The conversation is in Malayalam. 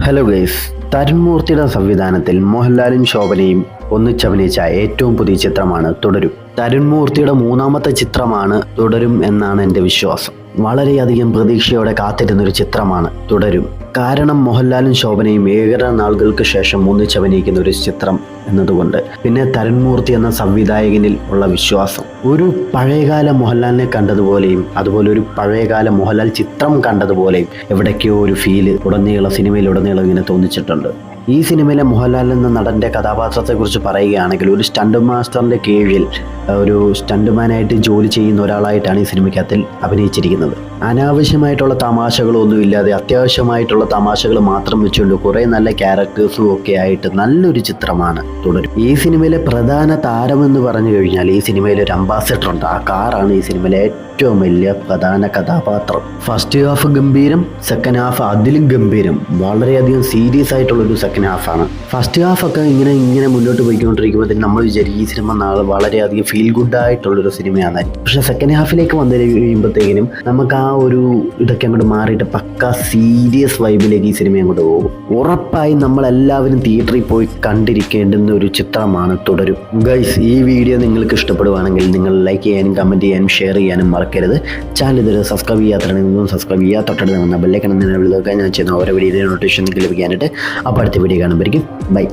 ഹലോ ഗൈസ്, തരുൺ മൂർത്തിയുടെ സംവിധാനത്തിൽ മോഹൻലാലും ശോഭനയും ഒന്നിച്ചഭിനയിച്ച ഏറ്റവും പുതിയ ചിത്രമാണ് തുടരും. തരുൺ മൂർത്തിയുടെ മൂന്നാമത്തെ ചിത്രമാണ് തുടരും എന്നാണ് എൻ്റെ വിശ്വാസം. വളരെയധികം പ്രതീക്ഷയോടെ കാത്തിരുന്നൊരു ചിത്രമാണ് തുടരും. കാരണം മോഹൻലാലും ശോഭനയും ഏറെ നാളുകൾക്ക് ശേഷം ഒന്നിച്ചഭിനയിക്കുന്ന ഒരു ചിത്രം എന്നതുകൊണ്ട്, പിന്നെ തരുൺ മൂർത്തി എന്ന സംവിധായകനിൽ ഉള്ള വിശ്വാസം, ഒരു പഴയകാല മോഹൻലാലിനെ കണ്ടതുപോലെയും അതുപോലെ ഒരു പഴയകാല മോഹൻലാൽ ചിത്രം കണ്ടതുപോലെയും എവിടേക്കോ ഒരു ഫീല് സിനിമയിലുടനീളം ഇങ്ങനെ തോന്നിച്ചിട്ടുണ്ട്. ഈ സിനിമയിലെ മോഹൻലാൽ എന്ന നടൻ്റെ കഥാപാത്രത്തെക്കുറിച്ച് പറയുകയാണെങ്കിൽ, ഒരു സ്റ്റണ്ട് മാസ്റ്ററിൻ്റെ കീഴിൽ ഒരു സ്റ്റണ്ട്മാനായിട്ട് ജോലി ചെയ്യുന്ന ഒരാളായിട്ടാണ് ഈ സിനിമയ്ക്കകത്തിൽ അഭിനയിച്ചിരിക്കുന്നത്. അനാവശ്യമായിട്ടുള്ള തമാശകളൊന്നുമില്ലാതെ അത്യാവശ്യമായിട്ടുള്ള തമാശകൾ മാത്രം വെച്ചുകൊണ്ട് കുറേ നല്ല ക്യാരക്ടേഴ്സും ഒക്കെ ആയിട്ട് നല്ലൊരു ചിത്രമാണ് തുടരും. ഈ സിനിമയിലെ പ്രധാന താരമെന്ന് പറഞ്ഞു കഴിഞ്ഞാൽ, ഈ സിനിമയിൽ ഒരു അംബാസിഡർ ഉണ്ട്. ആ കാറാണ് ഈ സിനിമയിലെ ഏറ്റവും വലിയ പ്രധാന കഥാപാത്രം. ഫസ്റ്റ് ഹാഫ് ഗംഭീരം, സെക്കൻഡ് ഹാഫ് അതിലും ഗംഭീരം. വളരെയധികം സീരിയസ് ആയിട്ടുള്ളൊരു സെക്കൻഡ് ഹാഫാണ്. ഫസ്റ്റ് ഹാഫൊക്കെ ഇങ്ങനെ മുന്നോട്ട് പോയിക്കൊണ്ടിരിക്കുമ്പോഴത്തേക്കും നമ്മൾ വിചാരിക്കും ഈ സിനിമ വളരെയധികം ഫീൽ ഗുഡ് ആയിട്ടുള്ളൊരു സിനിമയാണ്. പക്ഷെ സെക്കൻഡ് ഹാഫിലേക്ക് വന്നു കഴിയുമ്പോഴത്തേക്കിനും നമുക്ക് ആ ഒരു ഇതൊക്കെ അങ്ങോട്ട് മാറിയിട്ട് പക്ക സീരിയസ് വൈബിലേക്ക് ഈ സിനിമ അങ്ങോട്ട് പോകും. ഉറപ്പായും നമ്മളെല്ലാവരും തിയേറ്ററിൽ പോയി കണ്ടിരിക്കേണ്ടുന്ന ഒരു ചിത്രമാണ് തുടരും. ഗൈസ്, ഈ വീഡിയോ നിങ്ങൾക്ക് ഇഷ്ടപ്പെടുവാണെങ്കിൽ നിങ്ങൾ ലൈക്ക് ചെയ്യാനും കമൻറ്റ് ചെയ്യാനും ഷെയർ ചെയ്യാനും മറക്കരുത്. ചാനൽ ഇതുവരെ സബ്സ്ക്രൈബ് ചെയ്യാത്തവരാണെങ്കിൽ സബ്സ്ക്രൈബ് ചെയ്യാൻ തൊട്ടടുത്ത് വന്ന ബെല്ലൈക്കൺ വിളിക്കാൻ ഞാൻ ചെയ്യുന്ന ഓരോ വീഡിയോ നോട്ടിഫിക്കേഷൻ നിങ്ങൾക്ക് ലഭിക്കാനായിട്ട്. അപ്പോൾ അടുത്ത വീഡിയോ കാണുമ്പോഴേക്കും ബൈ.